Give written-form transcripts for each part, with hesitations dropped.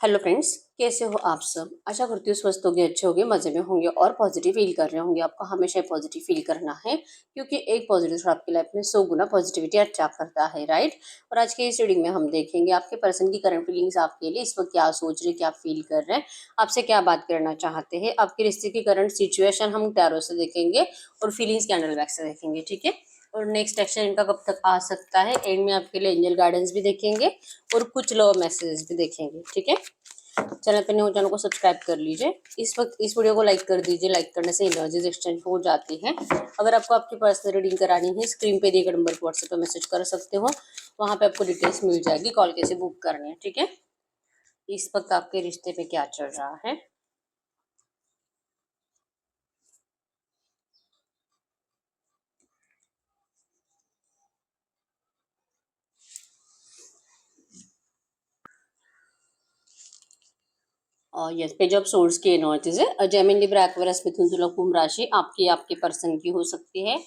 Hello friends, कैसे हो आप सब। आशा करती हूँ स्वस्थ होंगे, अच्छे होंगे, मजे में होंगे और पॉजिटिव फील कर रहे होंगे। आपको हमेशा पॉजिटिव फील करना है क्योंकि एक पॉजिटिव थॉट आपकी लाइफ में 100 गुना पॉजिटिविटी अच्छा करता है, राइट। और आज की इस रीडिंग में हम देखेंगे आपके पर्सन की करंट फीलिंग्स आपके लिए इस वक्त क्या सोच रहे, क्या फील कर रहे हैं, आपसे क्या बात करना चाहते हैं। आपके रिश्ते की करंट सिचुएशन हम टैरो से देखेंगे और फीलिंग्स कैंडल बैग से देखेंगे, ठीक है। और नेक्स्ट एक्शन इनका कब तक आ सकता है, एंड में आपके लिए एंजल गाइडेंस भी देखेंगे और कुछ लव मैसेजेस भी देखेंगे, ठीक है। चैनल पर न्यू चैनल को सब्सक्राइब कर लीजिए। इस वक्त इस वीडियो को लाइक कर दीजिए। लाइक करने से एनर्जीज एक्सचेंज हो जाती है। अगर आपको आपकी पर्सनल रीडिंग करानी है, स्क्रीन पे दिए गए नंबर पर व्हाट्सएप पर मैसेज कर सकते हो। वहां पे आपको डिटेल्स मिल जाएगी, कॉल कैसे बुक करनी है, ठीक है। इस वक्त आपके रिश्ते पे क्या चल रहा है। और यस, पेज ऑफ सोर्स की एनर्जीज है। जेमिनी लिब्रा एक्वेरियस मिथुन तुला कुंभ राशि आपकी आपके पर्सन की हो सकती है।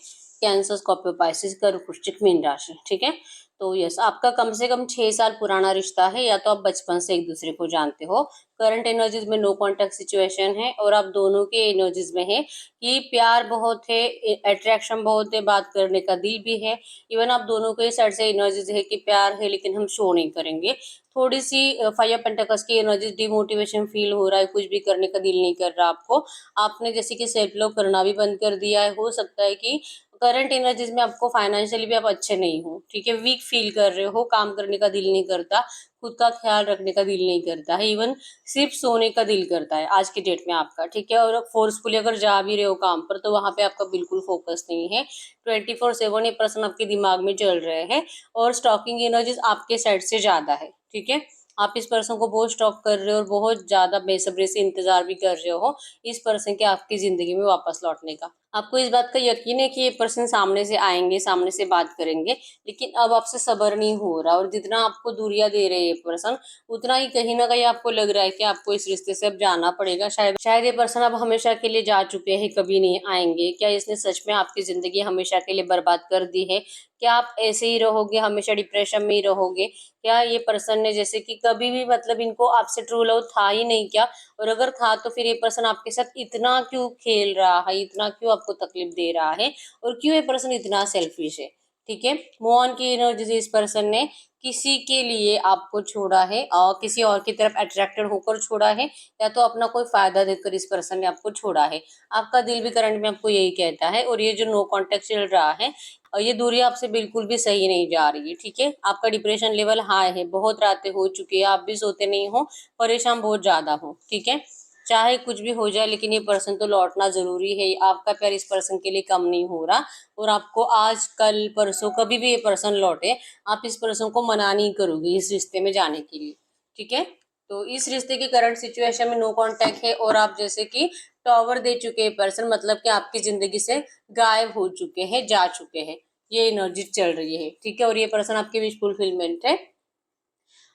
कैंसर, स्कॉर्पियो, पाइसिस, कर्क, वृश्चिक, मीन राशि, ठीक है। तो यस, आपका कम से कम 6 साल पुराना रिश्ता है या तो आप बचपन से एक दूसरे को जानते हो। करंट एनर्जीज में नो कॉन्टेक्ट सिचुएशन है और आप दोनों के एनर्जीज में है कि प्यार बहुत है, अट्रैक्शन बहुत है, बात करने का दिल भी है। इवन आप दोनों के साइड से एनर्जीज है कि प्यार है लेकिन हम शो नहीं करेंगे। थोड़ी सी फाइव पेंटाकल्स की एनर्जी, डिमोटिवेशन फील हो रहा है, कुछ भी करने का दिल नहीं कर रहा आपको। आपने जैसे कि सेल्फ लव करना भी बंद कर दिया है। हो सकता है कि करंट एनर्जीज में आपको फाइनेंशियली भी आप अच्छे नहीं हो, ठीक है। वीक फील कर रहे हो, काम करने का दिल नहीं करता, खुद का ख्याल रखने का दिल नहीं करता है, इवन सिर्फ सोने का दिल करता है आज की डेट में आपका, ठीक है। और फोर्सफुली अगर जा भी रहे हो काम पर तो वहां पे आपका बिल्कुल फोकस नहीं है। 24/7 ये पर्सन आपके दिमाग में चल रहे हैं और स्टॉकिंग एनर्जीज आपके साइड से ज्यादा है, ठीक है। आप इस पर्सन को बहुत स्टॉक कर रहे हो और बहुत ज्यादा बेसब्री से इंतजार भी कर रहे हो इस पर्सन के आपकी जिंदगी में वापस लौटने का। आपको इस बात का यकीन है कि ये पर्सन सामने से आएंगे, सामने से बात करेंगे, लेकिन अब आपसे सब्र नहीं हो रहा। और जितना आपको दूरियां दे रहे हैं ये पर्सन, उतना ही कहीं ना कहीं आपको लग रहा है कि आपको इस रिश्ते से अब जाना पड़ेगा। शायद शायद ये पर्सन अब हमेशा के लिए जा चुके हैं, कभी नहीं आएंगे। क्या इसने सच में आपकी जिंदगी हमेशा के लिए बर्बाद कर दी है? क्या आप ऐसे ही रहोगे, हमेशा डिप्रेशन में ही रहोगे? क्या ये पर्सन ने जैसे कि कभी भी मतलब इनको आपसे ट्रू लव था ही नहीं क्या? और अगर था तो फिर ये पर्सन आपके साथ इतना क्यों खेल रहा है, इतना क्यों आपको तकलीफ दे रहा है, और क्यों ये पर्सन इतना सेल्फिश है, ठीक है। मूव ऑन की एनर्जी इस पर्सन ने किसी के लिए आपको छोड़ा है और किसी और की तरफ अट्रैक्टेड होकर छोड़ा है, या तो अपना कोई फायदा देकर इस पर्सन ने आपको छोड़ा है। आपका दिल भी करंट में आपको यही कहता है। और ये जो नो कॉन्टेक्ट चल रहा है और ये दूरी आपसे बिल्कुल भी सही नहीं जा रही है, ठीक है। आपका डिप्रेशन लेवल हाई है, बहुत रातें हो चुकी है, आप भी सोते नहीं हो, परेशान बहुत ज्यादा हो, ठीक है। चाहे कुछ भी हो जाए लेकिन ये पर्सन तो लौटना जरूरी है। आपका प्यार इस पर्सन के लिए कम नहीं हो रहा और आपको आज कल परसों कभी भी ये पर्सन लौटे, आप इस पर्सन को मना नहीं करोगे इस रिश्ते में जाने के लिए, ठीक है। तो इस रिश्ते की करंट सिचुएशन में नो कांटेक्ट है और आप जैसे कि टॉवर दे चुके हैं पर्सन, मतलब कि आपकी जिंदगी से गायब हो चुके हैं, जा चुके हैं। ये एनर्जी चल रही है, ठीक है। और ये पर्सन आपकी विश फुलफिलमेंट है।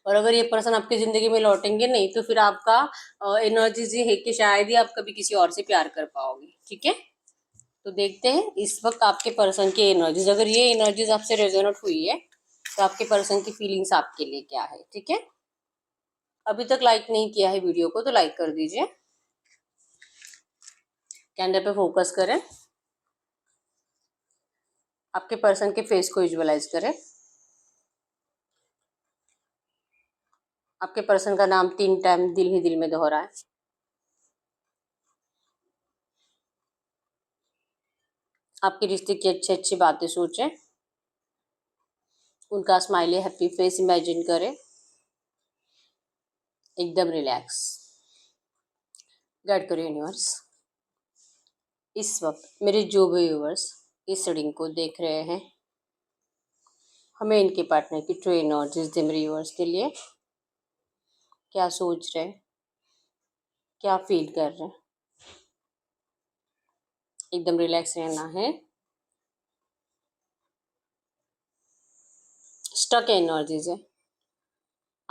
और अगर ये पर्सन आपकी जिंदगी में लौटेंगे नहीं तो फिर आपका एनर्जी ये है कि शायद ही आप कभी किसी और से प्यार कर पाओगे, ठीक है। तो देखते हैं इस वक्त आपके पर्सन की एनर्जीज, अगर ये एनर्जीज आपसे रेजोनेट हुई है तो आपके पर्सन की फीलिंग्स आपके लिए क्या है, ठीक है। अभी तक लाइक नहीं किया है वीडियो को तो लाइक कर दीजिए। कैंडल पे फोकस करें, आपके पर्सन के फेस को विजुअलाइज करें। आपके पर्सन का नाम 3 टाइम दिल ही दिल में दोहराएं। आपके रिश्ते की अच्छी अच्छी बातें सोचें, उनका स्माइली हैप्पी फेस इमेजिन करें, एकदम रिलैक्स। गाइड करो यूनिवर्स। इस वक्त मेरे जो भी व्यूअर्स इस रीडिंग को देख रहे हैं, हमें इनके पार्टनर की ट्रू एनर्जीज दे। मेरे व्यूअर्स के लिए क्या सोच रहे हैं, क्या फील कर रहे हैं, एकदम रिलैक्स रहना है। स्टक एनर्जीज है,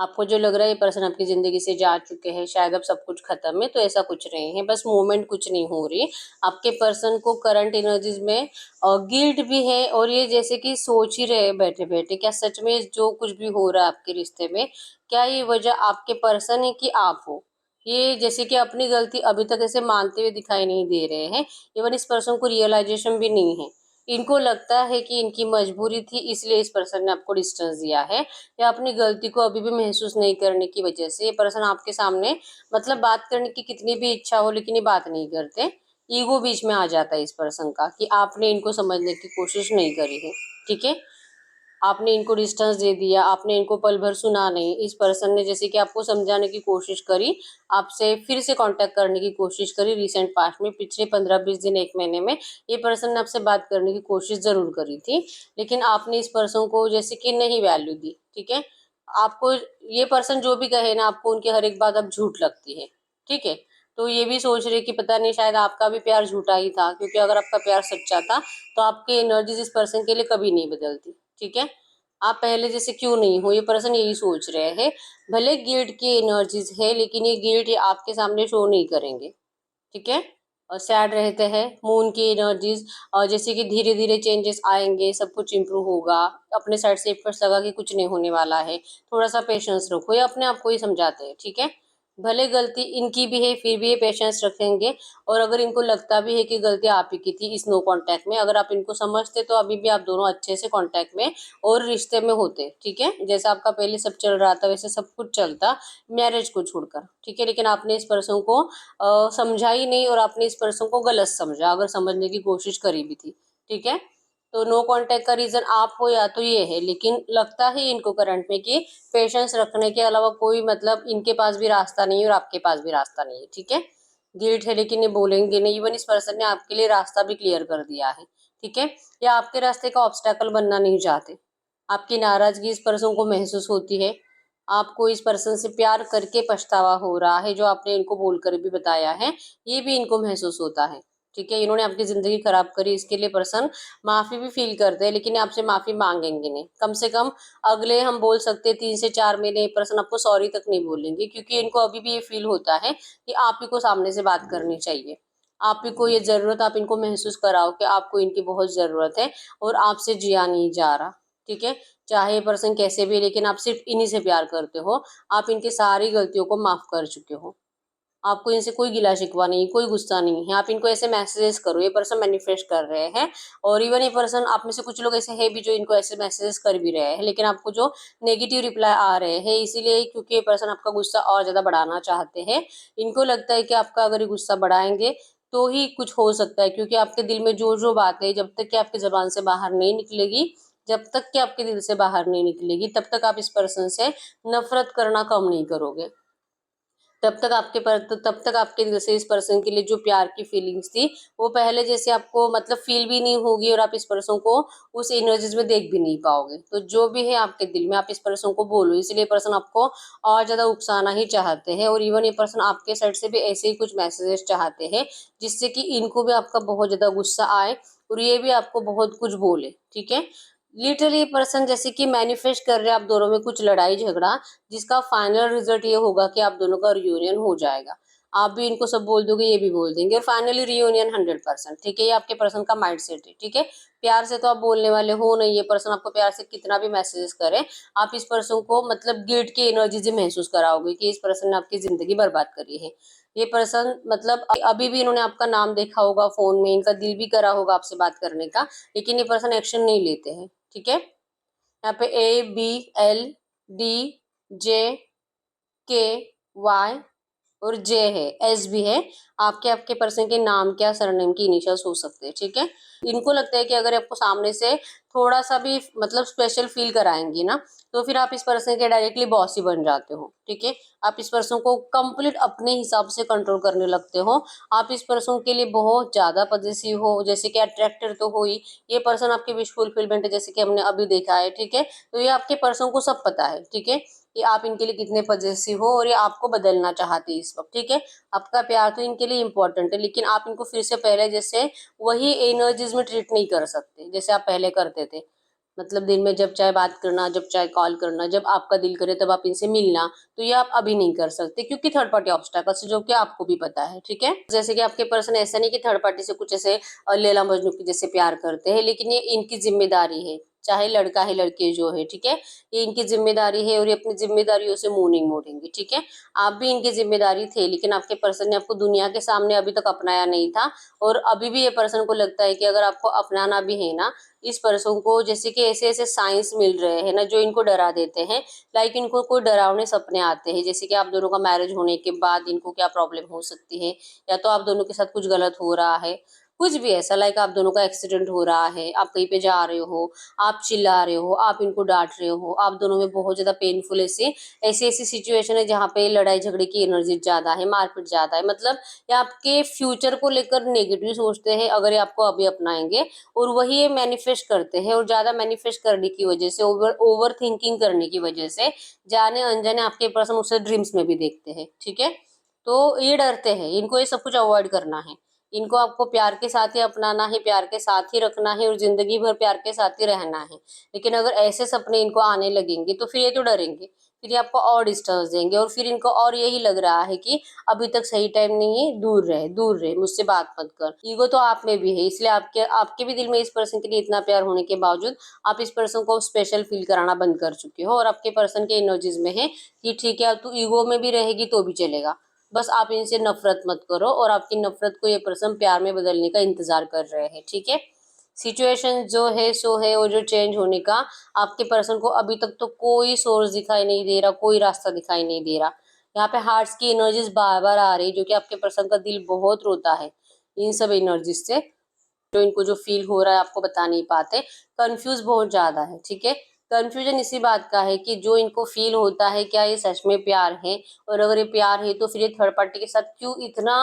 आपको जो लग रहा है ये पर्सन आपकी ज़िंदगी से जा चुके हैं, शायद अब सब कुछ ख़त्म है, तो ऐसा कुछ नहीं है, बस मूवमेंट कुछ नहीं हो रही। आपके पर्सन को करंट एनर्जीज़ में गिल्ट भी है और ये जैसे कि सोच ही रहे हैं बैठे-बैठे, क्या सच में जो कुछ भी हो रहा है आपके रिश्ते में, क्या ये वजह आपके पर्सन है कि आप हो? ये जैसे कि अपनी गलती अभी तक ऐसे मानते हुए दिखाई नहीं दे रहे हैं, इवन इस पर्सन को रियलाइज़ेशन भी नहीं है। इनको लगता है कि इनकी मजबूरी थी इसलिए इस पर्सन ने आपको डिस्टेंस दिया है, या अपनी गलती को अभी भी महसूस नहीं करने की वजह से ये पर्सन आपके सामने मतलब बात करने की कितनी भी इच्छा हो लेकिन ये बात नहीं करते। ईगो बीच में आ जाता है इस पर्सन का कि आपने इनको समझने की कोशिश नहीं करी है, ठीक है? आपने इनको डिस्टेंस दे दिया, आपने इनको पल भर सुना नहीं। इस पर्सन ने जैसे कि आपको समझाने की कोशिश करी, आपसे फिर से कॉन्टैक्ट करने की कोशिश करी रिसेंट पास्ट में, पिछले 15-20 दिन, 1 महीने में ये पर्सन ने आपसे बात करने की कोशिश ज़रूर करी थी, लेकिन आपने इस पर्सन को जैसे कि नहीं वैल्यू दी, ठीक है? आपको ये पर्सन जो भी कहे ना, आपको उनकी हर एक बात अब झूठ लगती है, ठीक है? तो ये भी सोच रहे कि पता नहीं शायद आपका भी प्यार झूठा ही था, क्योंकि अगर आपका प्यार सच्चा था, तो आपकी एनर्जीज़ इस पर्सन के लिए कभी नहीं बदलती, ठीक है? आप पहले जैसे क्यों नहीं हो, ये पर्सन यही सोच रहे हैं। भले गिल्ट की एनर्जीज है लेकिन ये गिल्ट ये आपके सामने शो नहीं करेंगे, ठीक है? और सैड रहते हैं, मून की एनर्जीज और जैसे कि धीरे धीरे चेंजेस आएंगे, सब कुछ इम्प्रूव होगा। अपने साइड से एफर्ट्स लगा कि कुछ नहीं होने वाला है, थोड़ा सा पेशेंस रखो, ये अपने आप को ही समझाते हैं, ठीक है? भले गलती इनकी भी है फिर भी ये पेशेंस रखेंगे। और अगर इनको लगता भी है कि गलती आप ही की थी इस नो कांटेक्ट में, अगर आप इनको समझते तो अभी भी आप दोनों अच्छे से कांटेक्ट में और रिश्ते में होते, ठीक है? जैसा आपका पहले सब चल रहा था वैसे सब कुछ चलता, मैरिज को छोड़कर, ठीक है? लेकिन आपने इस पर्सन को समझा ही नहीं और आपने इस पर्सन को गलत समझा, अगर समझने की कोशिश करी भी थी, ठीक है? तो नो कांटेक्ट का रीजन आप हो या तो ये है, लेकिन लगता है इनको करंट में कि पेशेंस रखने के अलावा कोई मतलब इनके पास भी रास्ता नहीं है और आपके पास भी रास्ता नहीं है, ठीक है? गिल्ट है लेकिन ये बोलेंगे नहीं, इवन इस पर्सन ने आपके लिए रास्ता भी क्लियर कर दिया है, ठीक है? या आपके रास्ते का ऑब्स्टेकल बनना नहीं चाहते। आपकी नाराजगी इस पर्सन को महसूस होती है। आपको इस पर्सन से प्यार करके पछतावा हो रहा है, जो आपने इनको बोलकर भी बताया है, ये भी इनको महसूस होता है, ठीक है? इन्होंने आपकी ज़िंदगी खराब करी, इसके लिए पर्सन माफ़ी भी फ़ील करते हैं, लेकिन आपसे माफ़ी माँगेंगे नहीं। कम से कम अगले हम बोल सकते हैं 3 से 4 महीने पर्सन आपको सॉरी तक नहीं बोलेंगे, क्योंकि इनको अभी भी ये फ़ील होता है कि आप ही को सामने से बात करनी चाहिए। आप ही को ये ज़रूरत, आप इनको महसूस कराओ कि आपको इनकी बहुत ज़रूरत है और आपसे जिया नहीं जा रहा, ठीक है? चाहे ये पर्सन कैसे भी, लेकिन आप सिर्फ़ इन्हीं से प्यार करते हो। आप इनकी सारी गलतियों को माफ़ कर चुके हो। आपको इनसे कोई गिला-शिकवा नहीं, कोई गुस्सा नहीं है। आप इनको ऐसे मैसेजेस करो, ये पर्सन मैनिफेस्ट कर रहे हैं। और इवन ये पर्सन, आप में से कुछ लोग ऐसे हैं भी जो इनको ऐसे मैसेजेस कर भी रहे हैं, लेकिन आपको जो नेगेटिव रिप्लाई आ रहे हैं इसीलिए, क्योंकि ये पर्सन आपका गुस्सा और ज़्यादा बढ़ाना चाहते हैं। इनको लगता है कि आपका अगर ये गुस्सा बढ़ाएँगे तो ही कुछ हो सकता है, क्योंकि आपके दिल में जो-जो बातें जब तक कि आपकी ज़बान से बाहर नहीं निकलेगी, जब तक कि आपके दिल से बाहर नहीं निकलेगी, तब तक आप इस पर्सन से नफ़रत करना कम नहीं करोगे। तब तक आपके दिल से इस पर्सन के लिए जो प्यार की फीलिंग्स थी, वो पहले जैसे आपको मतलब फ़ील भी नहीं होगी और आप इस पर्सन को उस एनर्जीज़ में देख भी नहीं पाओगे। तो जो भी है आपके दिल में, आप इस पर्सन को बोलो, इसलिए पर्सन आपको और ज़्यादा उकसाना ही चाहते हैं। और इवन ये पर्सन आपके साइड से भी ऐसे ही कुछ मैसेजेस चाहते हैं, जिससे कि इनको भी आपका बहुत ज़्यादा गुस्सा आए और ये भी आपको बहुत कुछ बोले, ठीक है? लिटरली पर्सन जैसे कि मैनिफेस्ट कर रहे हैं आप दोनों में कुछ लड़ाई झगड़ा, जिसका फाइनल रिजल्ट ये होगा कि आप दोनों का रियूनियन हो जाएगा। आप भी इनको सब बोल दोगे, ये भी बोल देंगे और फाइनली रियूनियन 100%, ठीक है? ये आपके पर्सन का माइंडसेट है, ठीक है? प्यार से तो आप बोलने वाले हो नहीं, ये पर्सन आपको प्यार से कितना भी मैसेजेस करे, आप इस पर्सन को मतलब गिल्ट की एनर्जी से महसूस कराओगे कि इस पर्सन ने आपकी ज़िंदगी बर्बाद करी है। ये पर्सन मतलब अभी भी इन्होंने आपका नाम देखा होगा फ़ोन में, इनका दिल भी करा होगा आपसे बात करने का, लेकिन ये पर्सन एक्शन नहीं लेते हैं, ठीक है? यहाँ पे ABLDJKY और जे है, एस भी है। आपके पर्सन के नाम क्या सरनेम की इनिशियल्स हो सकते हैं, ठीक है? इनको लगता है कि अगर आपको सामने से थोड़ा सा भी मतलब स्पेशल फील कराएंगी ना, तो फिर आप इस पर्सन के डायरेक्टली बॉस ही बन जाते हो, ठीक है? आप इस पर्सन को कंप्लीट अपने हिसाब से कंट्रोल करने लगते हो। आप इस पर्सन के लिए बहुत ज्यादा पजेसिव हो, जैसे कि अट्रैक्टर तो हो ही, ये पर्सन आपकी विश फुलफिलमेंट है, जैसे कि हमने अभी देखा है, ठीक है? तो ये आपके पर्सन को सब पता है, ठीक है, कि आप इनके लिए कितने पजेसिव हो और ये आपको बदलना चाहते हैं इस वक्त, ठीक है? आपका प्यार तो इनके लिए इम्पोर्टेंट है, लेकिन आप इनको फिर से पहले जैसे वही एनर्जीज में ट्रीट नहीं कर सकते जैसे आप पहले करते थे। मतलब दिन में जब चाहे बात करना, जब चाहे कॉल करना, जब आपका दिल करे तब आप इनसे मिलना, तो ये आप अभी नहीं कर सकते क्योंकि थर्ड पार्टी ऑब्स्टैकल्स जो कि आपको भी पता है, ठीक है। जैसे कि आपके पर्सन ऐसा नहीं कि थर्ड पार्टी से कुछ ऐसे लैला मजनू की जैसे प्यार करते हैं, लेकिन ये इनकी जिम्मेदारी है, चाहे लड़का है लड़की जो है, ठीक है, ये इनकी जिम्मेदारी है और ये अपनी जिम्मेदारियों से मुंह नहीं मोड़ेंगे, ठीक है। आप भी इनकी जिम्मेदारी थे, लेकिन आपके पर्सन ने आपको दुनिया के सामने अभी तक अपनाया नहीं था, और अभी भी ये पर्सन को लगता है कि अगर आपको अपनाना भी है ना, इस पर्सन को जैसे कि ऐसे ऐसे साइंस मिल रहे हैं ना जो इनको डरा देते हैं, लाइक इनको कोई डरावने सपने आते हैं, जैसे कि आप दोनों का मैरिज होने के बाद इनको क्या प्रॉब्लम हो सकती है, या तो आप दोनों के साथ कुछ गलत हो रहा है, कुछ भी ऐसा, लाइक आप दोनों का एक्सीडेंट हो रहा है, आप कहीं पे जा रहे हो, आप चिल्ला रहे हो, आप इनको डांट रहे हो, आप दोनों में बहुत ज्यादा पेनफुल ऐसी ऐसी ऐसी सिचुएशन है जहाँ पे लड़ाई झगड़े की एनर्जी ज्यादा है, मारपीट ज्यादा है, मतलब ये आपके फ्यूचर को लेकर नेगेटिव सोचते हैं अगर ये आपको अभी अपनाएंगे, और वही ये मैनिफेस्ट करते हैं, और ज्यादा मैनिफेस्ट करने की वजह से, ओवर ओवर थिंकिंग करने की वजह से जाने अनजाने आपके पर्सन उसे ड्रीम्स में भी देखते हैं, ठीक है। तो ये डरते हैं, इनको ये सब कुछ अवॉइड करना है, इनको आपको प्यार के साथ ही अपनाना है, प्यार के साथ ही रखना है और जिंदगी भर प्यार के साथ ही रहना है। लेकिन अगर ऐसे सपने इनको आने लगेंगे तो फिर ये तो डरेंगे, फिर ये आपको और डिस्टर्ब देंगे, और फिर इनको और यही लग रहा है कि अभी तक सही टाइम नहीं है, दूर रहे मुझसे, बात मत कर। ईगो तो आप में भी है, इसलिए आपके आपके भी दिल में इस पर्सन के लिए इतना प्यार होने के बावजूद आप इस पर्सन को स्पेशल फील कराना बंद कर चुके हो, और आपके पर्सन के एनर्जीज में है कि ठीक है अब तू ईगो में भी रहेगी तो भी चलेगा, बस आप इनसे नफरत मत करो, और आपकी नफरत को ये पर्सन प्यार में बदलने का इंतजार कर रहे हैं, ठीक है। सिचुएशन जो है सो है, और जो चेंज होने का आपके पर्सन को अभी तक तो कोई सोर्स दिखाई नहीं दे रहा, कोई रास्ता दिखाई नहीं दे रहा। यहाँ पे हार्ट्स की एनर्जीज बार बार आ रही, जो कि आपके पर्सन का दिल बहुत रोता है इन सब एनर्जीज से, जो इनको जो फील हो रहा है आपको बता नहीं पाते, कंफ्यूज बहुत ज्यादा है, ठीक है। कंफ्यूजन इसी बात का है कि जो इनको फील होता है क्या ये सच में प्यार है, और अगर ये प्यार है तो फिर ये थर्ड पार्टी के साथ क्यों इतना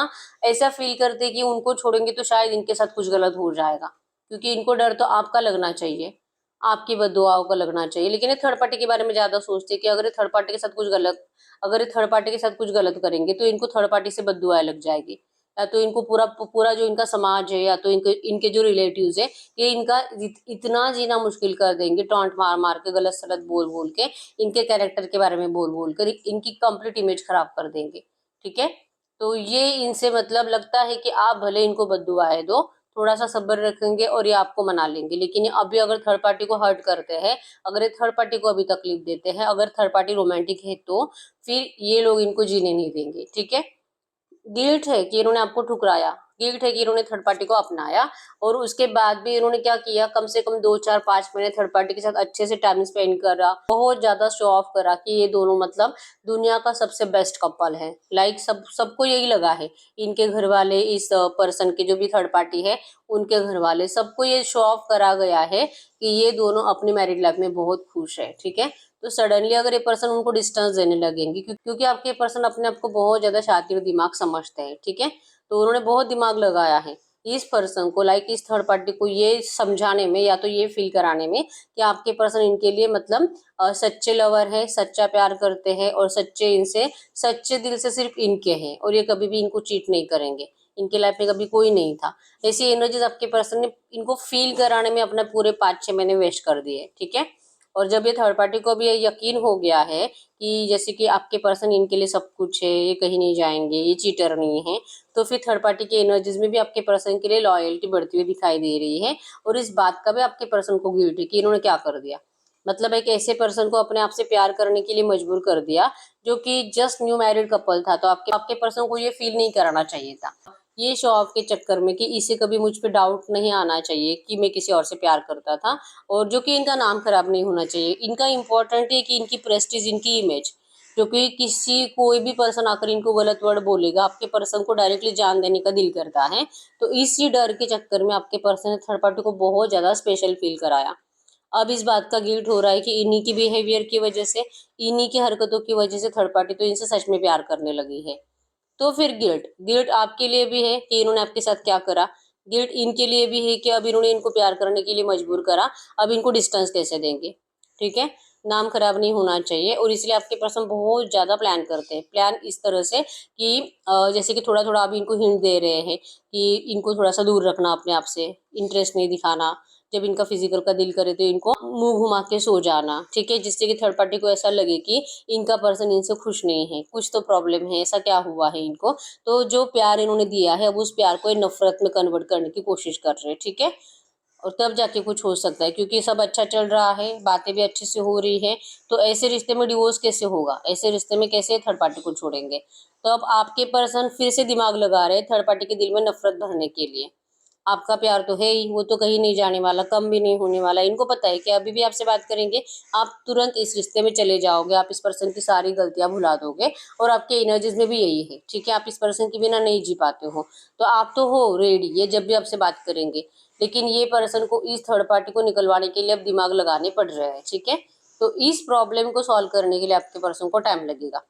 ऐसा फील करते कि उनको छोड़ेंगे तो शायद इनके साथ कुछ गलत हो जाएगा, क्योंकि इनको डर तो आपका लगना चाहिए, आपकी बददुआओं का लगना चाहिए, लेकिन ये थर्ड पार्टी के बारे में ज्यादा सोचते हैं कि अगर ये थर्ड पार्टी के साथ कुछ गलत, अगर ये थर्ड पार्टी के साथ कुछ गलत करेंगे तो इनको थर्ड पार्टी से बददुआएं लग जाएगी, या तो इनको पूरा पूरा जो इनका समाज है, या तो इनके इनके जो रिलेटिव्स है, ये इनका इतना जीना मुश्किल कर देंगे, टॉन्ट मार मार के, गलत सलत बोल बोल के, इनके कैरेक्टर के बारे में बोल बोल कर इनकी कंप्लीट इमेज खराब कर देंगे, ठीक है। तो ये इनसे मतलब लगता है कि आप भले इनको बद्दुआएं दो, थोड़ा सा सब्र रखेंगे और ये आपको मना लेंगे, लेकिन ये अभी अगर थर्ड पार्टी को हर्ट करते हैं, अगर ये थर्ड पार्टी को अभी तकलीफ देते हैं, अगर थर्ड पार्टी रोमांटिक है तो फिर ये लोग इनको जीने नहीं देंगे, ठीक है। गिल्ट है कि इन्होंने आपको ठुकराया, गिल्ट है कि इन्होंने थर्ड पार्टी को अपनाया, और उसके बाद भी इन्होंने क्या किया, कम से कम 2 4 5 महीने थर्ड पार्टी के साथ अच्छे से टाइम स्पेंड करा, बहुत ज्यादा शो ऑफ करा कि ये दोनों मतलब दुनिया का सबसे बेस्ट कपल है, लाइक सबको यही लगा है, इनके घर वाले, इस पर्सन के जो भी थर्ड पार्टी है उनके घर वाले, सबको ये शो ऑफ करा गया है कि ये दोनों अपनी मैरिड लाइफ में बहुत खुश है, ठीक है। तो सडनली अगर ये पर्सन उनको डिस्टेंस देने लगेंगे, क्योंकि आपके पर्सन अपने आप को बहुत ज्यादा शातिर दिमाग समझते हैं, ठीक है, तो उन्होंने बहुत दिमाग लगाया है इस पर्सन को, लाइक इस थर्ड पार्टी को ये समझाने में, या तो ये फील कराने में कि आपके पर्सन इनके लिए मतलब सच्चे लवर है, सच्चा प्यार करते हैं, और सच्चे इनसे सच्चे दिल से सिर्फ इनके हैं, और ये कभी भी इनको चीट नहीं करेंगे, इनके लाइफ में कभी कोई नहीं था। ऐसी एनर्जीज आपके पर्सन ने इनको फील कराने में अपना पूरे 5 6 महीने वेस्ट कर दिए, ठीक है। और जब ये थर्ड पार्टी को भी ये यकीन हो गया है कि जैसे कि आपके पर्सन इनके लिए सब कुछ है, ये कहीं नहीं जाएंगे, ये चीटर नहीं है, तो फिर थर्ड पार्टी की एनर्जीज में भी आपके पर्सन के लिए लॉयल्टी बढ़ती हुई दिखाई दे रही है, और इस बात का भी आपके पर्सन को गिल्ट है कि इन्होंने क्या कर दिया, मतलब एक ऐसे पर्सन को अपने आप से प्यार करने के लिए मजबूर कर दिया जो कि जस्ट न्यू मैरिड कपल था, तो आपके आपके पर्सन को ये फील नहीं कराना चाहिए था, ये शो ऑफ के चक्कर में कि इसे कभी मुझ पे डाउट नहीं आना चाहिए कि मैं किसी और से प्यार करता था, और जो कि इनका नाम खराब नहीं होना चाहिए, इनका इम्पोर्टेंट है कि इनकी प्रेस्टीज, इनकी इमेज, जो कि किसी कोई भी पर्सन आकर इनको गलत वर्ड बोलेगा, आपके पर्सन को डायरेक्टली जान देने का दिल करता है, तो इसी डर के चक्कर में आपके पर्सन ने थर्ड पार्टी को बहुत ज्यादा स्पेशल फील कराया। अब इस बात का गिल्ट हो रहा है कि इन्हीं की बिहेवियर की वजह से, इन्हीं की हरकतों की वजह से थर्ड पार्टी तो इनसे सच में प्यार करने लगी है, तो फिर गिल्ट गिल्ट आपके लिए भी है कि इन्होंने आपके साथ क्या करा, गिल्ट इनके लिए भी है कि अब इन्होंने इनको प्यार करने के लिए मजबूर करा, अब इनको डिस्टेंस कैसे देंगे, ठीक है। नाम खराब नहीं होना चाहिए, और इसलिए आपके पर्सन बहुत ज़्यादा प्लान करते हैं। प्लान इस तरह से कि जैसे कि थोड़ा-थोड़ा आप इनको हिंट दे रहे हैं कि इनको थोड़ा-सा दूर रखना अपने आप से, इंटरेस्ट नहीं दिखाना। जब इनका फिजिकल का दिल करे तो इनको मुँह घुमा के सो जाना, ठीक है? जिससे कि थर्ड पार्टी को ऐसा लगे कि इनका पर्सन इनसे खुश नहीं है, कुछ तो प्रॉब्लम है, ऐसा क्या हुआ है इनको? तो जो प्यार इन्होंने दिया है, अब उस प्यार को ये नफ़रत में कन्वर्ट करने की कोशिश कर रहे हैं, ठीक है? और तब जाके कुछ हो सकता है, क्योंकि सब अच्छा चल रहा है, बातें भी अच्छे से हो रही है, तो ऐसे रिश्ते में डिवोर्स कैसे होगा? ऐसे रिश्ते में कैसे थर्ड पार्टी को छोड़ेंगे? तो अब आपके पर्सन फिर से दिमाग लगा रहे हैं थर्ड पार्टी के दिल में नफरत भरने के लिए। आपका प्यार तो है ही, वो तो कहीं नहीं जाने वाला, कम भी नहीं होने वाला। इनको पता है कि अभी भी आपसे बात करेंगे, आप तुरंत इस रिश्ते में चले जाओगे, आप इस पर्सन की सारी गलतियां भुला दोगे, और आपके एनर्जीज में भी यही है, ठीक है? आप इस पर्सन के बिना नहीं जी पाते हो, तो आप तो हो रेडी, ये जब भी आपसे बात करेंगे। लेकिन ये पर्सन को इस थर्ड पार्टी को निकलवाने के लिए अब दिमाग लगाने पड़ रहे हैं, ठीक है? तो इस प्रॉब्लम को सॉल्व करने के लिए आपके पर्सन को टाइम लगेगा,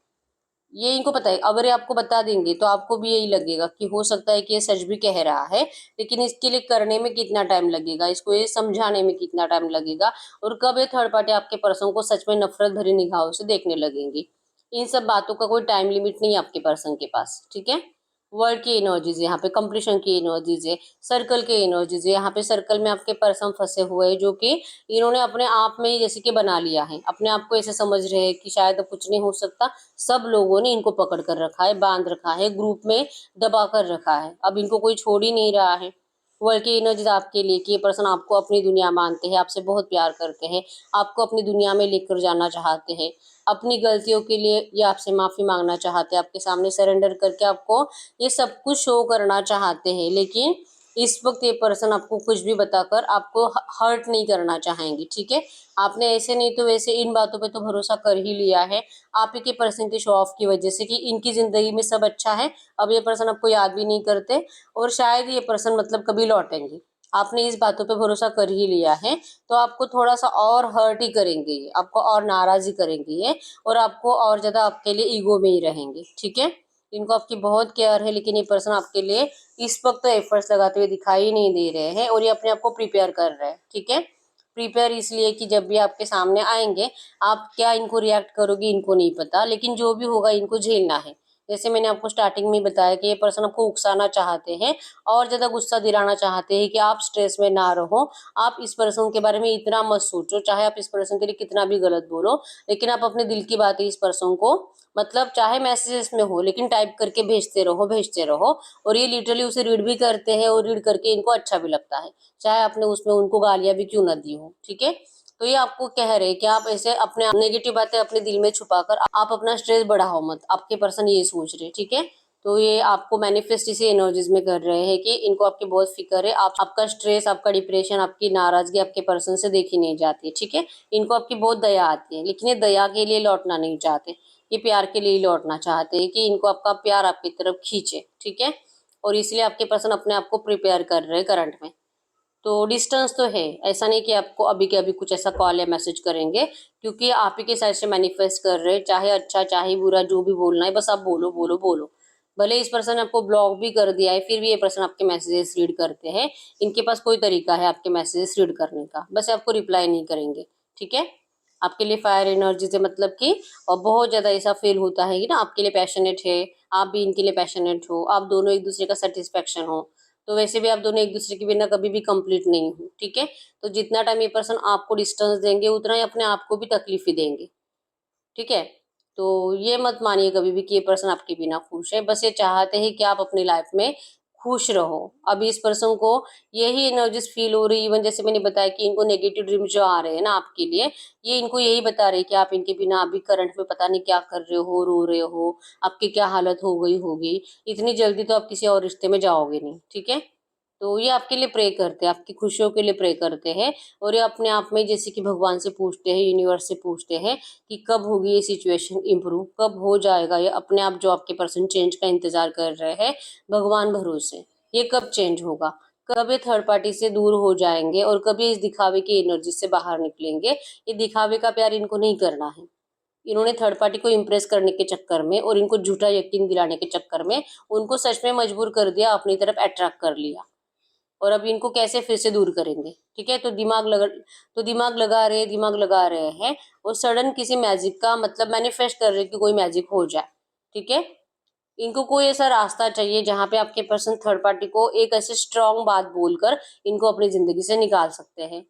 ये इनको पता है। अगर ये आपको बता देंगे तो आपको भी यही लगेगा कि हो सकता है कि ये सच भी कह रहा है, लेकिन इसके लिए करने में कितना टाइम लगेगा, इसको ये समझाने में कितना टाइम लगेगा, और कब ये थर्ड पार्टी आपके पर्सन को सच में नफरत भरी निगाहों से देखने लगेंगी। इन सब बातों का कोई टाइम लिमिट नहीं है आपके पर्सन के पास, ठीक है? वर्ल्ड की एनर्जीज है यहाँ पे, कंपटीशन की एनर्जीज है, सर्कल की एनर्जीज है। यहाँ पे सर्कल में आपके पर्सन फंसे हुए हैं, जो कि इन्होंने अपने आप में ही जैसे कि बना लिया है, अपने आप को ऐसे समझ रहे हैं कि शायद अब कुछ नहीं हो सकता। सब लोगों ने इनको पकड़ कर रखा है, बांध रखा है, ग्रुप में दबा कर रखा है, अब इनको कोई छोड़ ही नहीं रहा है। वर्ल्ड की एनर्जीज आपके लिए कि ये पर्सन आपको अपनी दुनिया मानते हैं, आपसे बहुत प्यार करते हैं, आपको अपनी दुनिया में लेकर जाना चाहते हैं, अपनी गलतियों के लिए ये आपसे माफ़ी मांगना चाहते हैं, आपके सामने सरेंडर करके आपको ये सब कुछ शो करना चाहते हैं। लेकिन इस वक्त ये पर्सन आपको कुछ भी बताकर आपको हर्ट नहीं करना चाहेंगे, ठीक है? आपने ऐसे नहीं तो वैसे इन बातों पे तो भरोसा कर ही लिया है, आप ही के पर्सन के शो ऑफ की वजह से कि इनकी ज़िंदगी में सब अच्छा है। अब ये पर्सन आपको याद भी नहीं करते, और शायद ये पर्सन मतलब कभी लौटेंगे। आपने इस बातों पे भरोसा कर ही लिया है, तो आपको थोड़ा-सा और हर्ट ही करेंगे ये, आपको और नाराज़ ही करेंगे ये, और आपको और ज़्यादा आपके लिए ईगो में ही रहेंगे, ठीक है? इनको आपकी बहुत केयर है, लेकिन ये पर्सन आपके लिए इस वक़्त तो एफर्ट्स लगाते हुए दिखाई ही नहीं दे रहे हैं, और ये अपने आप को प्रिपेयर कर रहे हैं, ठीक है? प्रिपेयर इसलिए कि जब भी आपके सामने आएँगे, आप क्या इनको रिएक्ट करोगे इनको नहीं पता, लेकिन जो भी होगा इनको झेलना है। जैसे मैंने आपको स्टार्टिंग में बताया कि ये पर्सन आपको उकसाना चाहते हैं, और ज़्यादा गुस्सा दिलाना चाहते हैं कि आप स्ट्रेस में ना रहो। आप इस पर्सन के बारे में इतना मत सोचो, चाहे आप इस पर्सन के लिए कितना भी गलत बोलो, लेकिन आप अपने दिल की बातें इस पर्सन को, मतलब चाहे मैसेजेस में हो, लेकिन टाइप करके भेजते रहो, और ये लिटरली उसे रीड भी करते हैं, और रीड करके इनको अच्छा भी लगता है, चाहे आपने उसमें उनको गालियाँ भी क्यों ना दी हो, ठीक है? तो ये आपको कह रहे हैं कि आप ऐसे अपने नेगेटिव बातें अपने दिल में छुपाकर आप अपना स्ट्रेस बढ़ाओ मत, आपके पर्सन ये सोच रहे हैं, ठीक है? तो ये आपको मैनिफेस्ट इसी एनर्जीज में कर रहे हैं कि इनको आपकी बहुत फिक्र है, आप आपका स्ट्रेस, आपका डिप्रेशन, आपकी नाराजगी आपके पर्सन से देखी नहीं जाती है, ठीक है? इनको आपकी बहुत दया आती है, लेकिन ये दया के लिए लौटना नहीं चाहते, ये प्यार के लिए ही लौटना चाहते हैं कि इनको आपका प्यार आपकी तरफ खींचे, ठीक है? और इसलिए आपके पर्सन अपने आप को प्रिपेयर कर रहे हैं करंट में। तो डिस्टेंस तो है, ऐसा नहीं कि आपको अभी के अभी कुछ ऐसा कॉल या मैसेज करेंगे, क्योंकि आप ही के साइड से मैनिफेस्ट कर रहे हैं, चाहे अच्छा चाहे बुरा जो भी बोलना है, बस आप बोलो बोलो बोलो। भले इस पर्सन ने आपको ब्लॉक भी कर दिया है, फिर भी ये पर्सन आपके मैसेजेस रीड करते हैं। इनके पास कोई तरीका है आपके मैसेजेस रीड करने का, बस आपको रिप्लाई नहीं करेंगे, ठीक है? आपके लिए फायर एनर्जी से मतलब कि, और बहुत ज्यादा ऐसा फील होता है कि ना आपके लिए पैशनेट है, आप भी इनके लिए पैशनेट हो, आप दोनों एक दूसरे का सेटिस्फेक्शन हो। तो वैसे भी आप दोनों एक दूसरे के बिना कभी भी कंप्लीट नहीं हो, ठीक है? तो जितना टाइम ये पर्सन आपको डिस्टेंस देंगे, उतना ही अपने आप को भी तकलीफ ही देंगे, ठीक है? तो ये मत मानिए कभी भी कि ये पर्सन आपके बिना खुश है, बस ये चाहते हैं कि आप अपनी लाइफ में खुश रहो। अभी इस पर्सन को यही एनर्जीज फील हो रही है, इवन जैसे मैंने बताया कि इनको नेगेटिव ड्रीम जो आ रहे हैं ना आपके लिए, ये इनको यही बता रहे हैं कि आप इनके बिना अभी करंट में पता नहीं क्या कर रहे हो, रो रहे हो, आपकी क्या हालत हो गई होगी, इतनी जल्दी तो आप किसी और रिश्ते में जाओगे नहीं, ठीक है? तो ये आपके लिए प्रे करते हैं, आपकी खुशियों के लिए प्रे करते हैं, और ये अपने आप में जैसे कि भगवान से पूछते हैं, यूनिवर्स से पूछते हैं कि कब होगी ये सिचुएशन इम्प्रूव, कब हो जाएगा ये अपने आप जो आपके पर्सन चेंज का इंतजार कर रहे हैं, भगवान भरोसे, ये कब चेंज होगा, कब ये थर्ड पार्टी से दूर हो जाएंगे, और कब ये इस दिखावे की एनर्जी से बाहर निकलेंगे। ये दिखावे का प्यार इनको नहीं करना है, इन्होंने थर्ड पार्टी को इम्प्रेस करने के चक्कर में और इनको झूठा यकीन दिलाने के चक्कर में उनको सच में मजबूर कर दिया, अपनी तरफ अट्रैक्ट कर लिया। और अब इनको कैसे फिर से दूर करेंगे। ठीक है, तो दिमाग लगा रहे हैं और सडन किसी मैजिक का मतलब मैनिफेस्ट कर रहे हैं कि कोई मैजिक हो जाए। ठीक है, इनको कोई ऐसा रास्ता चाहिए जहाँ पे आपके पर्सन थर्ड पार्टी को एक ऐसे स्ट्रांग बात बोलकर इनको अपनी जिंदगी से निकाल सकते हैं।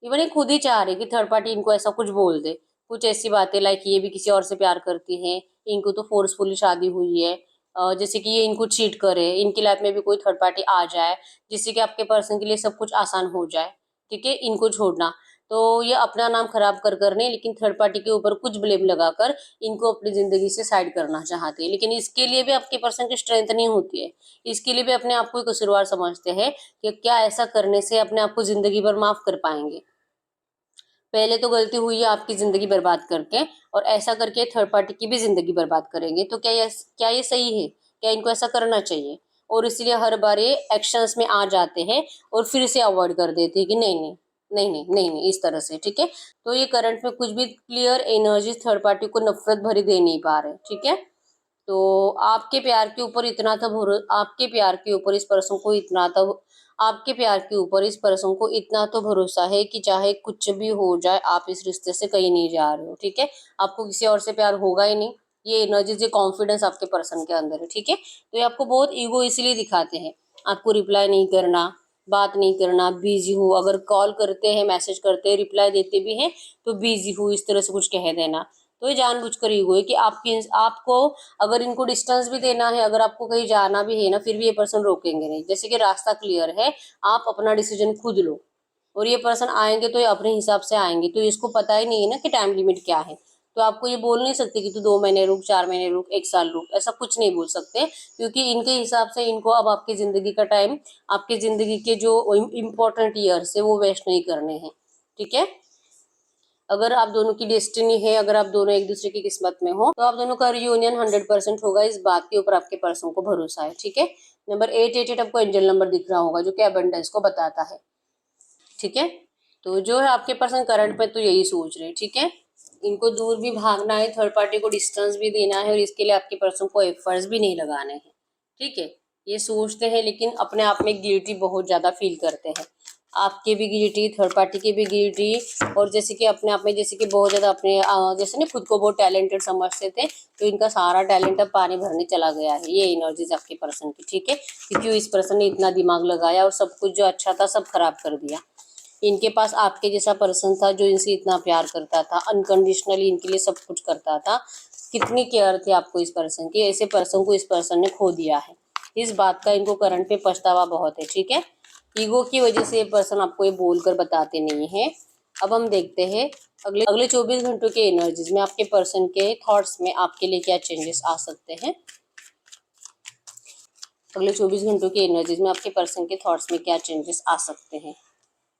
इवन ये खुद ही चाह रहे कि थर्ड पार्टी इनको ऐसा कुछ बोल दे, कुछ ऐसी बातें लाइक ये भी किसी और से प्यार करती हैं, इनको तो फोर्सफुली शादी हुई है, जैसे कि ये इनको चीट करे, इनकी लाइफ में भी कोई थर्ड पार्टी आ जाए जिससे कि आपके पर्सन के लिए सब कुछ आसान हो जाए। ठीक है, इनको छोड़ना, तो ये अपना नाम खराब कर कर नहीं, लेकिन थर्ड पार्टी के ऊपर कुछ ब्लेम लगाकर इनको अपनी जिंदगी से साइड करना चाहते हैं। लेकिन इसके लिए भी आपके पर्सन की स्ट्रेंथ नहीं होती है, इसके लिए भी अपने आप को ही कसूरवार समझते हैं कि क्या ऐसा करने से अपने आप को जिंदगी भर माफ कर पाएंगे। पहले तो गलती हुई है आपकी जिंदगी बर्बाद करके, और ऐसा करके थर्ड पार्टी की भी जिंदगी बर्बाद करेंगे, तो क्या ये सही है? क्या इनको ऐसा करना चाहिए? और इसलिए हर बार ये एक्शंस में आ जाते हैं और फिर से अवॉइड कर देते हैं कि नहीं नहीं नहीं नहीं नहीं नहीं, इस तरह से। ठीक है, तो ये करंट में कुछ भी क्लियर एनर्जी थर्ड पार्टी को नफरत भरी दे नहीं पा रहे। ठीक है, तो आपके प्यार के ऊपर इस पर्सन को इतना तो आपके प्यार के ऊपर इस पर्सन को इतना तो भरोसा है कि चाहे कुछ भी हो जाए आप इस रिश्ते से कहीं नहीं जा रहे हो। ठीक है, आपको किसी और से प्यार होगा ही नहीं। ये एनर्जी, ये कॉन्फिडेंस आपके पर्सन के अंदर है। ठीक है, तो ये आपको बहुत ईगो इसलिए दिखाते हैं, आपको रिप्लाई नहीं करना, बात नहीं करना, बिजी हो, अगर कॉल करते हैं, मैसेज करते हैं, रिप्लाई देते भी हैं तो बिजी हो, इस तरह से कुछ कह देना। तो ये जानबूझकर ईगो है कि आपको अगर इनको डिस्टेंस भी देना है, अगर आपको कहीं जाना भी है ना, फिर भी ये पर्सन रोकेंगे नहीं। जैसे कि रास्ता क्लियर है, आप अपना डिसीजन खुद लो, और ये पर्सन आएंगे तो ये अपने हिसाब से आएंगे, तो इसको पता ही नहीं है ना कि टाइम लिमिट क्या है। तो आपको ये बोल नहीं सकते कि तू 2 महीने रुक, 4 महीने रुक, 1 साल रुक, ऐसा कुछ नहीं बोल सकते, क्योंकि इनके हिसाब से इनको अब आपकी जिंदगी का टाइम, आपकी जिंदगी के जो इम्पोर्टेंट ईयर्स है वो वेस्ट नहीं करने हैं। ठीक है, अगर आप दोनों की डेस्टिनी है, अगर आप दोनों एक दूसरे की किस्मत में हो, तो आप दोनों का रियूनियन 100% होगा, इस बात के ऊपर आपके पर्सन को भरोसा है। ठीक है, नंबर 888 आपको एंजल नंबर दिख रहा होगा जो कि अबंडेंस को बताता है। ठीक है, तो जो है आपके पर्सन करंट पे तो यही सोच रहे हैं। ठीक है, इनको दूर भी भागना है, थर्ड पार्टी को डिस्टेंस भी देना है, और इसके लिए आपके पर्सन को एफर्ट्स भी नहीं लगाने हैं। ठीक है, ये सोचते हैं लेकिन अपने आप में गिल्टी बहुत ज्यादा फील करते हैं, आपके भी गिल्टी, थर्ड पार्टी की भी गिल्टी, और जैसे कि अपने आप में जैसे कि बहुत ज्यादा अपने जैसे ना खुद को बहुत टैलेंटेड समझते थे, तो इनका सारा टैलेंट अब पानी भरने चला गया है, ये एनर्जीज आपके पर्सन की। ठीक है, क्योंकि इस पर्सन ने इतना दिमाग लगाया और सब कुछ जो अच्छा था सब खराब कर दिया। इनके पास आपके जैसा पर्सन था जो इनसे इतना प्यार करता था, अनकंडीशनली इनके लिए सब कुछ करता था, कितनी केयर थी आपको इस पर्सन की, ऐसे पर्सन को इस पर्सन ने खो दिया है। इस बात का इनको करंट पे पछतावा बहुत है। ठीक है, ईगो की वजह से ये पर्सन आपको ये बोलकर बताते नहीं है। अब हम देखते हैं अगले अगले 24 घंटों के एनर्जीज में आपके पर्सन के थॉट्स में आपके लिए क्या चेंजेस आ सकते हैं। अगले 24 घंटों के एनर्जीज में आपके पर्सन के थॉट्स में क्या चेंजेस आ सकते हैं।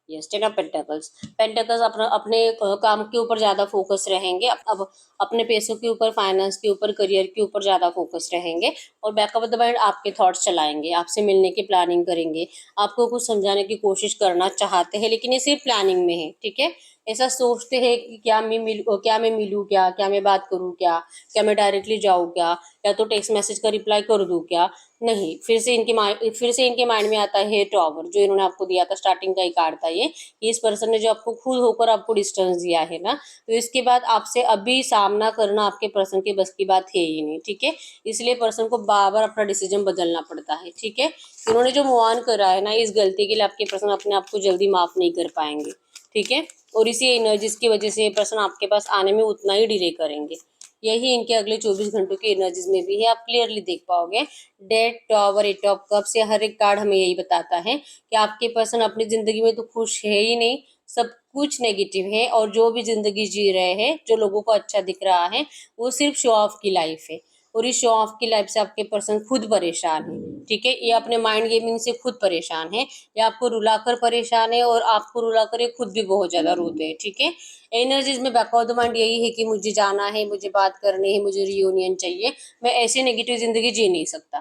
Yes, ten of pentacles. Pentacles अपना अपने काम के ऊपर ज्यादा फोकस रहेंगे, अब अपने पैसों के ऊपर, फाइनेंस के ऊपर, करियर के ऊपर ज्यादा फोकस रहेंगे, और बैक ऑफ द माइंड आपके थॉट्स चलाएंगे, आपसे मिलने की प्लानिंग करेंगे, आपको कुछ समझाने की कोशिश करना चाहते हैं, लेकिन ये सिर्फ प्लानिंग में है। ठीक है, ऐसा सोचते हैं कि क्या मैं मिलूँ, क्या मैं बात करूँ, क्या मैं डायरेक्टली जाऊँ, क्या या तो टेक्स्ट मैसेज का रिप्लाई कर दूँ क्या। नहीं, फिर से इनके माइंड में आता है टॉवर, जो इन्होंने आपको दिया था, स्टार्टिंग का ही कार्ड था ये, कि इस पर्सन ने जो आपको खुद होकर आपको डिस्टेंस दिया है ना, तो इसके बाद आपसे अभी सामना करना आपके पर्सन के बस की बात है ही नहीं। ठीक है, इसलिए पर्सन को बार बार अपना डिसीजन बदलना पड़ता है। ठीक है, इन्होंने जो मूव ऑन करा है ना, इस गलती के लिए आपके पर्सन अपने आप को जल्दी माफ नहीं कर पाएंगे। ठीक है, और इसी एनर्जीज की वजह से ये पर्सन आपके पास आने में उतना ही डिले करेंगे। यही इनके अगले 24 घंटों की एनर्जीज में भी है, आप क्लियरली देख पाओगे। Death, tower, eight of cups, हर एक कार्ड हमें यही बताता है कि आपके पर्सन अपनी जिंदगी में तो खुश है ही नहीं, सब कुछ नेगेटिव है, और जो भी जिंदगी जी रहे हैं, जो लोगों को अच्छा दिख रहा है, वो सिर्फ शो ऑफ की लाइफ है, और इस शो ऑफ की लाइफ से आपके पर्सन खुद परेशान है। ठीक है, ये अपने माइंड गेमिंग से खुद परेशान है, ये आपको रुलाकर परेशान है, और आपको रुलाकर ये खुद भी बहुत ज्यादा रोते हैं। ठीक है, एनर्जीज में बैक ऑफ द माइंड यही है कि मुझे जाना है, मुझे बात करनी है, मुझे रियूनियन चाहिए, मैं ऐसी नेगेटिव जिंदगी जी नहीं सकता।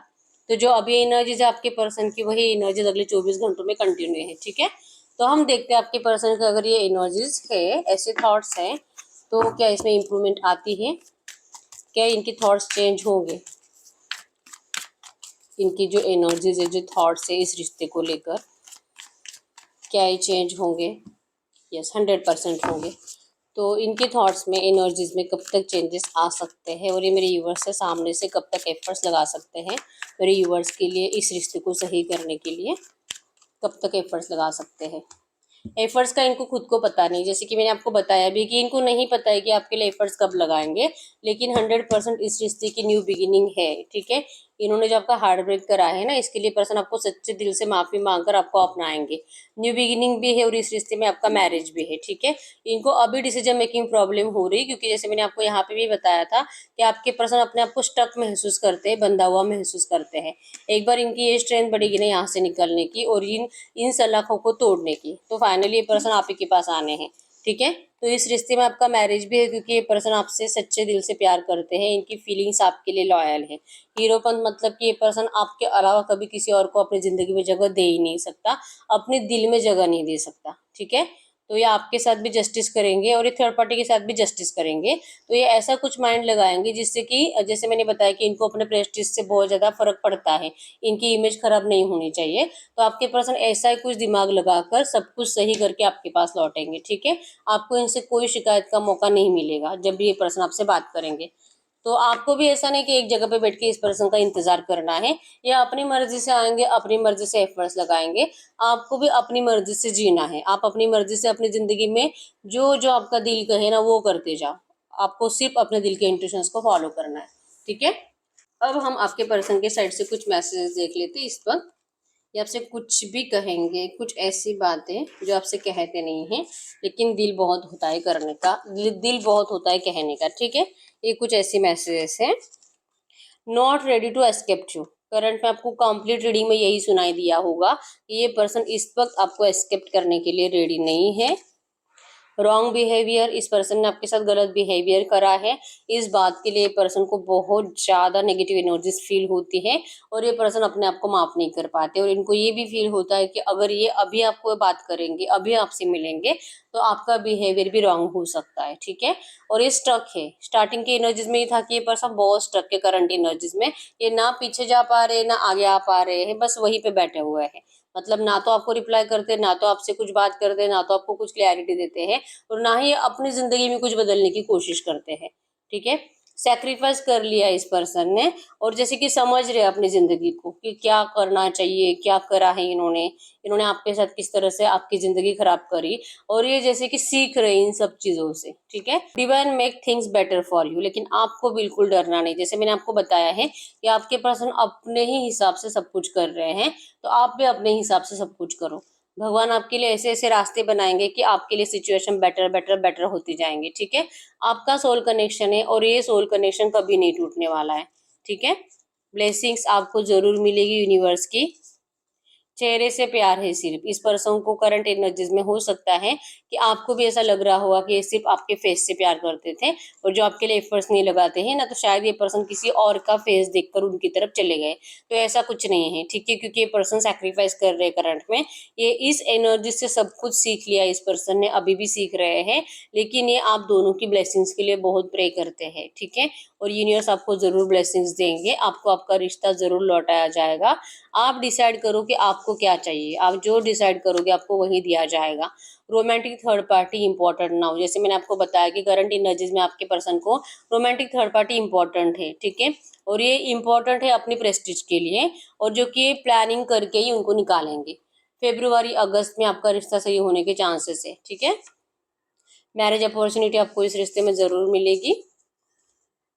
तो जो अभी एनर्जीज है आपके पर्सन की, वही एनर्जीज अगले 24 घंटों में कंटिन्यू है। ठीक है, तो हम देखते हैं आपके पर्सन का अगर ये एनर्जीज है, ऐसे थॉट्स हैं, तो क्या इसमें इम्प्रूवमेंट आती है, क्या इनके थॉट्स चेंज होंगे, इनकी जो एनर्जीज है, जो थॉट्स है इस रिश्ते को लेकर, क्या ये चेंज होंगे? यस, 100% होंगे। तो इनके थॉट्स में, एनर्जीज में कब तक चेंजेस आ सकते हैं और ये मेरे यूवर्स से सामने से कब तक एफर्ट्स लगा सकते हैं मेरे यूवर्स के लिए, इस रिश्ते को सही करने के लिए कब तक एफर्ट्स लगा सकते हैं। एफर्ट्स का इनको खुद को पता नहीं, जैसे कि मैंने आपको बताया भी कि इनको नहीं पता है कि आपके लिए एफर्ट्स कब लगाएंगे, लेकिन 100% इस रिश्ते की न्यू बिगिनिंग है, ठीक है। इन्होंने जो आपका हार्ट ब्रेक करा है ना, इसके लिए पर्सन आपको सच्चे दिल से माफी मांगकर आपको अपनाएंगे। न्यू बिगिनिंग भी है और इस रिश्ते में आपका मैरिज भी है, ठीक है। इनको अभी डिसीजन मेकिंग प्रॉब्लम हो रही है, क्योंकि जैसे मैंने आपको यहाँ पे भी बताया था कि आपके पर्सन अपने आप को स्टक महसूस करते हैं, बंधा हुआ महसूस करते हैं। एक बार इनकी ये स्ट्रेंथ बढ़ेगी ना यहाँ से निकलने की और इन सलाखों को तोड़ने की, तो फाइनली ये पर्सन आप ही के पास आने हैं, ठीक है। तो इस रिश्ते में आपका मैरिज भी है, क्योंकि ये पर्सन आपसे सच्चे दिल से प्यार करते हैं, इनकी फीलिंग्स आपके लिए लॉयल है। हीरोपन मतलब कि ये पर्सन आपके अलावा कभी किसी और को अपनी जिंदगी में जगह दे ही नहीं सकता, अपने दिल में जगह नहीं दे सकता, ठीक है। तो ये आपके साथ भी जस्टिस करेंगे और ये थर्ड पार्टी के साथ भी जस्टिस करेंगे। तो ये ऐसा कुछ माइंड लगाएंगे जिससे कि, जैसे मैंने बताया कि इनको अपने प्रेस्टीज से बहुत ज़्यादा फर्क पड़ता है, इनकी इमेज खराब नहीं होनी चाहिए। तो आपके पर्सन ऐसा ही कुछ दिमाग लगाकर सब कुछ सही करके आपके पास लौटेंगे, ठीक है। आपको इनसे कोई शिकायत का मौका नहीं मिलेगा जब भी ये पर्सन आपसे बात करेंगे। तो आपको भी ऐसा नहीं कि एक जगह पे बैठ के इस पर्सन का इंतजार करना है, या अपनी मर्जी से आएंगे, अपनी मर्जी से एफर्ट्स लगाएंगे। आपको भी अपनी मर्जी से जीना है, आप अपनी मर्जी से अपनी जिंदगी में जो जो आपका दिल कहे ना वो करते जाओ। आपको सिर्फ अपने दिल के इंट्यूशंस को फॉलो करना है, ठीक है। अब हम आपके पर्सन के साइड से कुछ मैसेजेस देख लेते हैं इस वक्त। ये आपसे कुछ भी कहेंगे, कुछ ऐसी बातें जो आपसे कहते नहीं हैं, लेकिन दिल बहुत होता है करने का, दिल बहुत होता है कहने का, ठीक है। ये कुछ ऐसी मैसेजेस हैं। Not ready to accept you. Current में आपको कंप्लीट रीडिंग में यही सुनाई दिया होगा कि ये पर्सन इस वक्त आपको एस्केप्ट करने के लिए रेडी नहीं है। रॉन्ग बिहेवियर, इस पर्सन ने आपके साथ गलत बिहेवियर करा है। इस बात के लिए पर्सन को बहुत ज़्यादा नेगेटिव एनर्जीज फील होती है और ये पर्सन अपने आप को माफ नहीं कर पाते, और इनको ये भी फील होता है कि अगर ये अभी आपको बात करेंगे, अभी आपसे मिलेंगे, तो आपका बिहेवियर भी रॉन्ग हो सकता है, ठीक है। और ये स्टक है, स्टार्टिंग के एनर्जीज में ये था कि ये पर्सन बहुत स्टक है करंट एनर्जीज में, ये ना पीछे जा पा रहे ना आगे आ पा रहे हैं, बस वहीं पे बैठे हुए हैं। मतलब ना तो आपको रिप्लाई करते, ना तो आपसे कुछ बात करते, ना तो आपको कुछ क्लैरिटी देते हैं, और ना ही अपनी जिंदगी में कुछ बदलने की कोशिश करते हैं, ठीक है। सैक्रिफाइस कर लिया इस पर्सन ने, और जैसे कि समझ रहे अपनी जिंदगी को कि क्या करना चाहिए, क्या करा है इन्होंने, इन्होंने आपके साथ किस तरह से आपकी जिंदगी खराब करी, और ये जैसे कि सीख रहे इन सब चीजों से, ठीक है। Divine make things better for you, लेकिन आपको बिल्कुल डरना नहीं। जैसे मैंने आपको बताया है कि आपके पर्सन अपने ही हिसाब से सब कुछ कर रहे हैं, तो आप भी अपने हिसाब से सब कुछ करो। भगवान आपके लिए ऐसे ऐसे रास्ते बनाएंगे कि आपके लिए सिचुएशन बेटर बेटर बेटर होती जाएंगे, ठीक है। आपका सोल कनेक्शन है और ये सोल कनेक्शन कभी नहीं टूटने वाला है, ठीक है। ब्लेसिंग्स आपको जरूर मिलेगी यूनिवर्स की। चेहरे से प्यार है सिर्फ, इस पर्सन को करंट एनर्जीज में हो सकता है कि आपको भी ऐसा लग रहा होगा कि ये सिर्फ आपके फेस से प्यार करते थे और जो आपके लिए एफर्ट्स नहीं लगाते हैं ना, तो शायद ये पर्सन किसी और का फेस देखकर उनकी तरफ चले गए। तो ऐसा कुछ नहीं है, ठीक है, क्योंकि ये पर्सन सैक्रिफाइस कर रहे हैं करंट में। ये इस एनर्जी से सब कुछ सीख लिया इस पर्सन ने, अभी भी सीख रहे हैं, लेकिन ये आप दोनों की ब्लेसिंग्स के लिए बहुत प्रे करते हैं, ठीक है। और यूनिवर्स आपको जरूर ब्लेसिंग्स देंगे, आपको आपका रिश्ता जरूर लौटाया जाएगा। आप डिसाइड करो कि आपको क्या चाहिए, आप जो डिसाइड करोगे आपको वही दिया जाएगा। रोमांटिक थर्ड पार्टी इंपॉर्टेंट ना हो, जैसे मैंने आपको बताया कि करंट एनर्जीज में आपके पर्सन को रोमांटिक थर्ड पार्टी इंपॉर्टेंट है, ठीक है। और ये इंपॉर्टेंट है अपनी प्रेस्टीज के लिए, और जो कि प्लानिंग करके ही उनको निकालेंगे। फेब्रुवरी अगस्त में आपका रिश्ता सही होने के चांसेस है, ठीक है। मैरिज अपॉर्चुनिटी आपको इस रिश्ते में जरूर मिलेगी।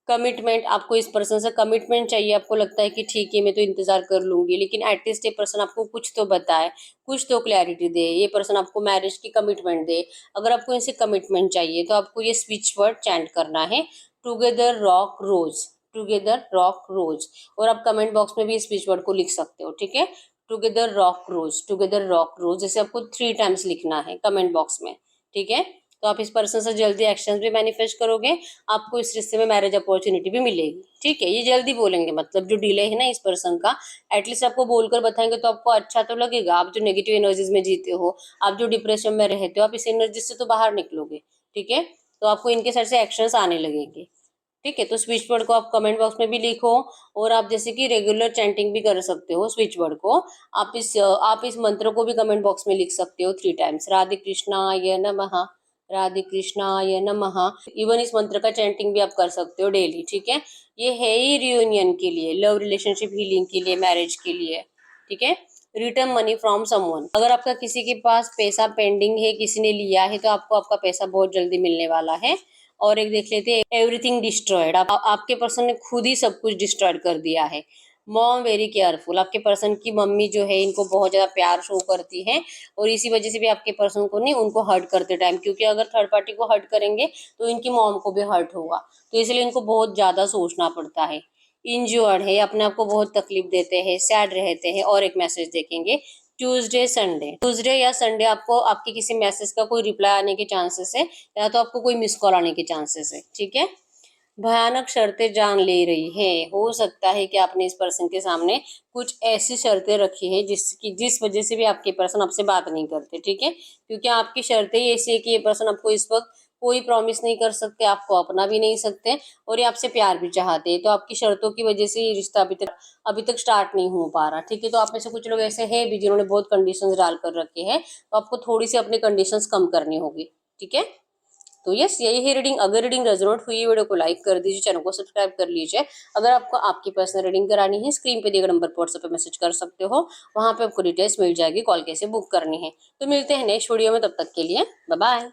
कमिटमेंट, आपको इस पर्सन से कमिटमेंट चाहिए, आपको लगता है कि ठीक है मैं तो इंतजार कर लूंगी, लेकिन एटलीस्ट ये पर्सन आपको कुछ तो बताए, कुछ तो क्लैरिटी दे, ये पर्सन आपको मैरिज की कमिटमेंट दे। अगर आपको इनसे कमिटमेंट चाहिए तो आपको ये स्विच वर्ड चैंट करना है, टुगेदर रॉक रोज, टुगेदर रॉक रोज। और आप कमेंट बॉक्स में भी इस स्विच वर्ड को लिख सकते हो, ठीक है। टुगेदर रॉक रोज, टुगेदर रॉक रोज, जैसे आपको 3 टाइम्स लिखना है कमेंट बॉक्स में, ठीक है। तो आप इस पर्सन से जल्दी एक्शन भी मैनिफेस्ट करोगे, आपको इस रिश्ते में मैरिज अपॉर्चुनिटी भी मिलेगी, ठीक है। ये जल्दी बोलेंगे, मतलब जो डिले है ना इस पर्सन का, एटलीस्ट आपको बोलकर बताएंगे तो आपको अच्छा तो लगेगा। आप जो नेगेटिव एनर्जीज में जीते हो, आप जो डिप्रेशन में रहते हो, आप इस एनर्जी से तो बाहर निकलोगे, ठीक है। तो आपको इनके साइड से एक्शंस आने लगेंगे, ठीक है। तो स्विच वर्ड को आप कमेंट बॉक्स में भी लिखो, और आप जैसे कि रेगुलर चैंटिंग भी कर सकते हो स्विच वर्ड को। आप इस मंत्र को भी कमेंट बॉक्स में लिख सकते हो 3 टाइम्स, राधे कृष्णाय नमः, राधे कृष्णाय नमः। इवन इस मंत्र का चैंटिंग भी आप कर सकते हो डेली, ठीक है। ये है ही रियूनियन के लिए, लव रिलेशनशिप हीलिंग के लिए, मैरिज के लिए, ठीक है। रिटर्न मनी फ्रॉम समवन, अगर आपका किसी के पास पैसा पेंडिंग है, किसी ने लिया है, तो आपको आपका पैसा बहुत जल्दी मिलने वाला है। और एक देख लेते हैं, एवरीथिंग डिस्ट्रॉयड, आपके पर्सन ने खुद ही सब कुछ डिस्ट्रॉयड कर दिया है। मॉम वेरी केयरफुल, आपके पर्सन की मम्मी जो है इनको बहुत ज्यादा प्यार शो करती है, और इसी वजह से भी आपके पर्सन को नहीं उनको हर्ट करते टाइम, क्योंकि अगर थर्ड पार्टी को हर्ट करेंगे तो इनकी मॉम को भी हर्ट होगा, तो इसलिए इनको बहुत ज्यादा सोचना पड़ता है। इंज्योर्ड है, अपने आप को बहुत तकलीफ देते हैं, सैड रहते हैं। और एक मैसेज देखेंगे, ट्यूसडे या संडे आपको आपके किसी मैसेज का कोई रिप्लाई आने के चांसेस है, या तो आपको कोई मिस कॉल आने के चांसेस है, ठीक है। भयानक शर्तें जान ले रही है, हो सकता है कि आपने इस पर्सन के सामने कुछ ऐसी शर्तें रखी है जिस वजह से भी आपके पर्सन आपसे बात नहीं करते, ठीक है। क्योंकि आपकी शर्तें ही ऐसी है कि ये पर्सन आपको इस वक्त कोई प्रॉमिस नहीं कर सकते, आपको अपना भी नहीं सकते, और ये आपसे प्यार भी चाहते हैं। तो आपकी शर्तों की वजह से ये रिश्ता अभी तक स्टार्ट नहीं हो पा रहा, ठीक है। तो आप में से कुछ लोग ऐसे हैं भी जिन्होंने बहुत कंडीशंस डाल कर रखे हैं, तो आपको थोड़ी सी अपनी कंडीशंस कम करनी होगी, ठीक है। तो यस, यही है रीडिंग। अगर रीडिंग रेजोनेट हुई, वीडियो को लाइक कर दीजिए, चैनल को सब्सक्राइब कर लीजिए। अगर आपको आपकी पर्सनल रीडिंग करानी है, स्क्रीन पे दिए गए नंबर पर व्हाट्सएप पे मैसेज कर सकते हो, वहां पे आपको डिटेल्स मिल जाएगी, कॉल कैसे बुक करनी है। तो मिलते हैं नेक्स्ट वीडियो में, तब तक के लिए बाय बाय।